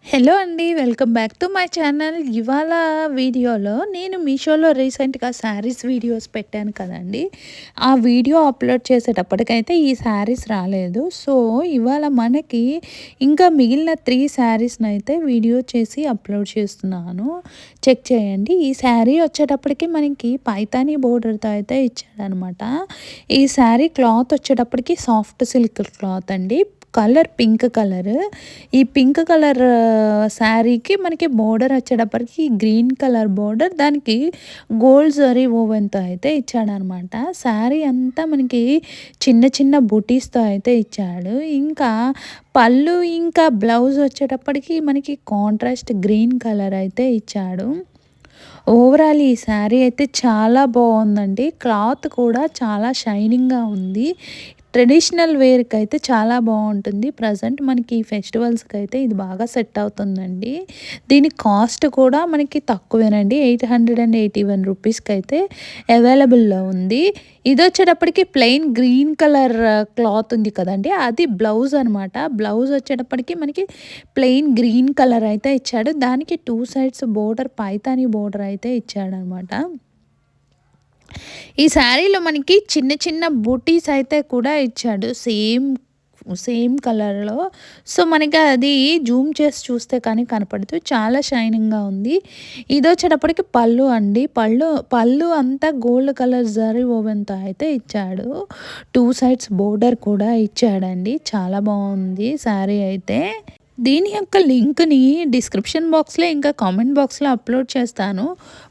Hello అండి. Welcome back to my channel. ఇవాళ వీడియోలో నేను మీషోలో రీసెంట్‌గా శారీస్ వీడియోస్ పెట్టాను కదండీ! ఆ వీడియో అప్‌లోడ్ చేసేటప్పటికైతే ఈ శారీస్ రాలేదు. సో, ఇవాళ మనకి ఇంకా మిగిలిన 3 శారీస్‌నైతే వీడియో చేసి అప్‌లోడ్ చేస్తున్నాను. చెక్ చేయండి. ఈ శారీ వచ్చేటప్పటికి మనకి పైతానీ బోర్డర్‌తో అయితే ఇచ్చాడనమాట. ఈ శారీ క్లాత్ వచ్చేటప్పటికి సాఫ్ట్ సిల్క్ క్లాత్ అండి. Colour pink colour. ఈ పింక్ కలర్ శారీకి మనకి బోర్డర్ వచ్చేటప్పటికి గ్రీన్ కలర్ బోర్డర్, దానికి గోల్డ్ జరీ ఓవెన్‌తో అయితే ఇచ్చాడనమాట. శారీ అంతా మనకి చిన్న చిన్న బుటీస్‌తో అయితే ఇచ్చాడు. ఇంకా పళ్ళు ఇంకా బ్లౌజ్ వచ్చేటప్పటికి మనకి కాంట్రాస్ట్ గ్రీన్ కలర్ అయితే ఇచ్చాడు. ఓవరాల్ ఈ శారీ అయితే చాలా బాగుందండి. క్లాత్ కూడా చాలా షైనింగ్‌గా ఉంది. ట్రెడిషనల్ వేర్‌కైతే చాలా బావుంటుంది. ప్రజెంట్ మనకి ఈ ఫెస్టివల్స్‌కైతే ఇది బాగా సెట్ అవుతుందండి. దీని కాస్ట్ కూడా మనకి తక్కువేనండి. 881 రూపీస్‌కైతే అవైలబుల్‌లో ఉంది. ఇదొచ్చేటప్పటికి ప్లెయిన్ గ్రీన్ కలర్ క్లాత్ ఉంది కదండీ! అది బ్లౌజ్ అనమాట. బ్లౌజ్ వచ్చేటప్పటికి మనకి ప్లెయిన్ గ్రీన్ కలర్ అయితే ఇచ్చాడు. దానికి 2 సైడ్స్ బోర్డర్ పైతాని బోర్డర్ అయితే ఇచ్చాడనమాట. ఈ శారీలో మనకి చిన్న చిన్న బూటీస్ అయితే కూడా ఇచ్చాడు. సేమ్ సేమ్ కలర్‌లో. సో, మనకి అది జూమ్ చేసి చూస్తే కానీ కనపడదు. చాలా షైనింగ్‌గా ఉంది. ఇదొచ్చేటప్పటికి పళ్ళు అండి. పళ్ళు అంతా గోల్డ్ కలర్ జరీ ఓవెన్‌తో అయితే ఇచ్చాడు. 2 సైడ్స్ బోర్డర్ కూడా ఇచ్చాడండి. చాలా బావుంది శారీ అయితే. దీని యొక్క లింక్‌ని డిస్క్రిప్షన్ బాక్స్‌లో ఇంకా కామెంట్ బాక్స్‌లో అప్‌లోడ్ చేస్తాను.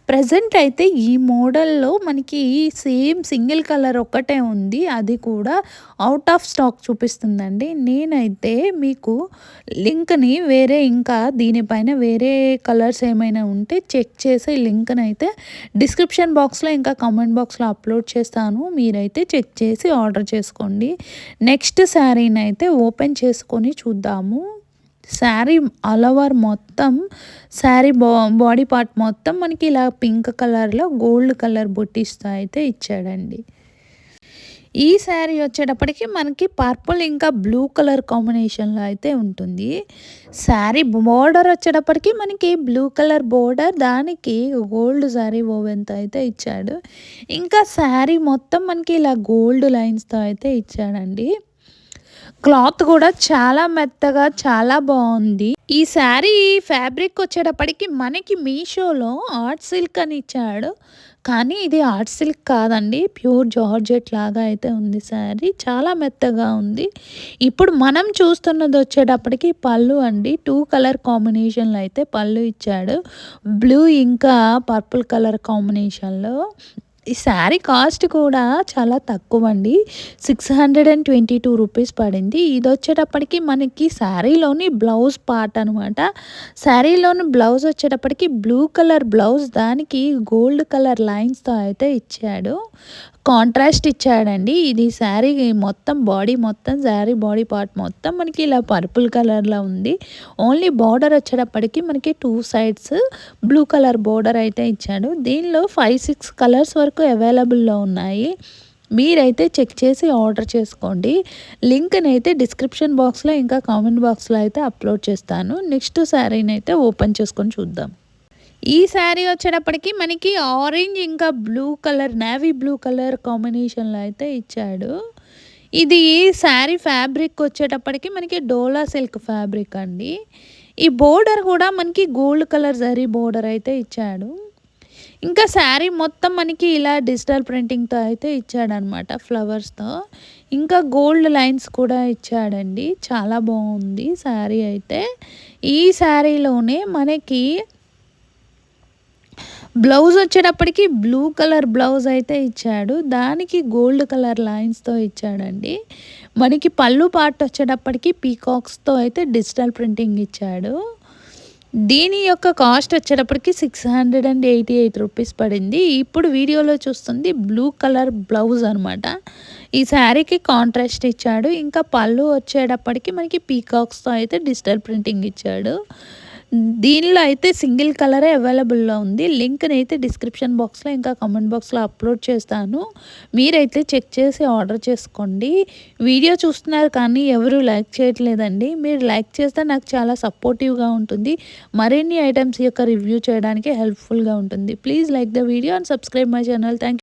ప్రెజెంట్ అయితే ఈ మోడల్‌లో మనకి సేమ్ సింగిల్ కలర్ ఒక్కటే ఉంది. అది కూడా ఔట్ ఆఫ్ స్టాక్ చూపిస్తుందండి. నేనైతే మీకు లింక్‌ని వేరే ఇంకా దీనిపైన వేరే కలర్స్ ఏమైనా ఉంటే చెక్ చేసి లింక్‌నైతే డిస్క్రిప్షన్ బాక్స్‌లో ఇంకా కామెంట్ బాక్స్‌లో అప్‌లోడ్ చేస్తాను. మీరైతే చెక్ చేసి ఆర్డర్ చేసుకోండి. నెక్స్ట్ శారీనైతే ఓపెన్ చేసుకొని చూద్దాము. శారీ ఆల్ ఓవర్ మొత్తం శారీ బాడీ పార్ట్ మొత్తం మనకి ఇలా పింక్ కలర్‌లో గోల్డ్ కలర్ బుట్టీస్‌తో అయితే ఇచ్చాడండి. ఈ శారీ వచ్చేటప్పటికి మనకి పర్పుల్ ఇంకా బ్లూ కలర్ కాంబినేషన్‌లో అయితే ఉంటుంది. శారీ బోర్డర్ వచ్చేటప్పటికి మనకి బ్లూ కలర్ బోర్డర్, దానికి గోల్డ్ శారీ ఓవెన్‌తో అయితే ఇచ్చాడు. ఇంకా శారీ మొత్తం మనకి ఇలా గోల్డ్ లైన్స్‌తో అయితే ఇచ్చాడండి. క్లాత్ కూడా చాలా మెత్తగా చాలా బాగుంది. ఈ శారీ ఫ్యాబ్రిక్ వచ్చేటప్పటికి మనకి మీషోలో ఆర్ట్ సిల్క్ అని ఇచ్చాడు. కానీ ఇది ఆర్ట్ సిల్క్ కాదండి. ప్యూర్ జార్జెట్ లాగా అయితే ఉంది శారీ. చాలా మెత్తగా ఉంది. ఇప్పుడు మనం చూస్తున్నది వచ్చేటప్పటికి పళ్ళు అండి. 2 కలర్ కాంబినేషన్‌లో అయితే పళ్ళు ఇచ్చాడు. బ్లూ ఇంకా పర్పుల్ కలర్ కాంబినేషన్‌లో. ఈ శారీ కాస్ట్ కూడా చాలా తక్కువండి. 622 రూపీస్ పడింది. ఇదొచ్చేటప్పటికి మనకి శారీలోని బ్లౌజ్ పార్ట్ అనమాట. శారీలోని బ్లౌజ్ వచ్చేటప్పటికి బ్లూ కలర్ బ్లౌజ్, దానికి గోల్డ్ కలర్ లైన్స్‌తో అయితే ఇచ్చాడు. కాంట్రాస్ట్ ఇచ్చాడండి. ఇది శారీ మొత్తం బాడీ మొత్తం శారీ బాడీ పార్ట్ మొత్తం మనకి ఇలా పర్పుల్ కలర్‌లో ఉంది. ఓన్లీ బార్డర్ వచ్చేటప్పటికి మనకి 2 సైడ్స్ బ్లూ కలర్ బోర్డర్ అయితే ఇచ్చాడు. దీనిలో 5, 6 కలర్స్ వరకు అవైలబుల్‌లో ఉన్నాయి. మీరైతే చెక్ చేసి ఆర్డర్ చేసుకోండి. లింక్‌నైతే డిస్క్రిప్షన్ బాక్స్‌లో ఇంకా కామెంట్ బాక్స్‌లో అయితే అప్‌లోడ్ చేస్తాను. నెక్స్ట్ శారీనైతే ఓపెన్ చేసుకొని చూద్దాం. ఈ శారీ వచ్చేటప్పటికి మనకి ఆరెంజ్ ఇంకా blue colour, navy blue colour కాంబినేషన్‌లో అయితే ఇచ్చాడు. ఇది శారీ ఫ్యాబ్రిక్ వచ్చేటప్పటికి మనకి డోలా సిల్క్ ఫ్యాబ్రిక్ అండి. ఈ బోర్డర్ కూడా మనకి గోల్డ్ కలర్ జరీ బోర్డర్ అయితే ఇచ్చాడు. ఇంకా శారీ మొత్తం మనకి ఇలా డిజిటల్ ప్రింటింగ్‌తో అయితే ఇచ్చాడనమాట ఫ్లవర్స్‌తో. ఇంకా గోల్డ్ లైన్స్ కూడా ఇచ్చాడండి. చాలా బాగుంది శారీ అయితే. ఈ శారీలోనే మనకి బ్లౌజ్ వచ్చేటప్పటికి బ్లూ కలర్ బ్లౌజ్ అయితే ఇచ్చాడు. దానికి గోల్డ్ కలర్ లైన్స్‌తో ఇచ్చాడండి. మనకి పళ్ళు పార్ట్ వచ్చేటప్పటికి పీకాక్స్‌తో అయితే డిజిటల్ ప్రింటింగ్ ఇచ్చాడు. దీని యొక్క కాస్ట్ వచ్చేటప్పటికి 688 రూపీస్ పడింది. ఇప్పుడు వీడియోలో చూస్తుంది బ్లూ కలర్ బ్లౌజ్ అనమాట. ఈ శారీకి కాంట్రాస్ట్ ఇచ్చాడు. ఇంకా పళ్ళు వచ్చేటప్పటికి మనకి పీకాక్స్‌తో అయితే డిజిటల్ ప్రింటింగ్ ఇచ్చాడు. దీనిలో అయితే సింగిల్ కలరే అవైలబుల్‌లో ఉంది. లింక్‌నైతే డిస్క్రిప్షన్ బాక్స్‌లో ఇంకా కామెంట్ బాక్స్‌లో అప్‌లోడ్ చేస్తాను. మీరైతే చెక్ చేసి ఆర్డర్ చేసుకోండి. వీడియో చూస్తున్నారు కానీ ఎవరు లైక్ చేయట్లేదండి. మీరు లైక్ చేస్తే నాకు చాలా సపోర్టివ్‌గా ఉంటుంది. మరిన్ని ఐటెమ్స్ యొక్క రివ్యూ చేయడానికి హెల్ప్‌ఫుల్‌గా ఉంటుంది. Please like the video and subscribe my channel. Thank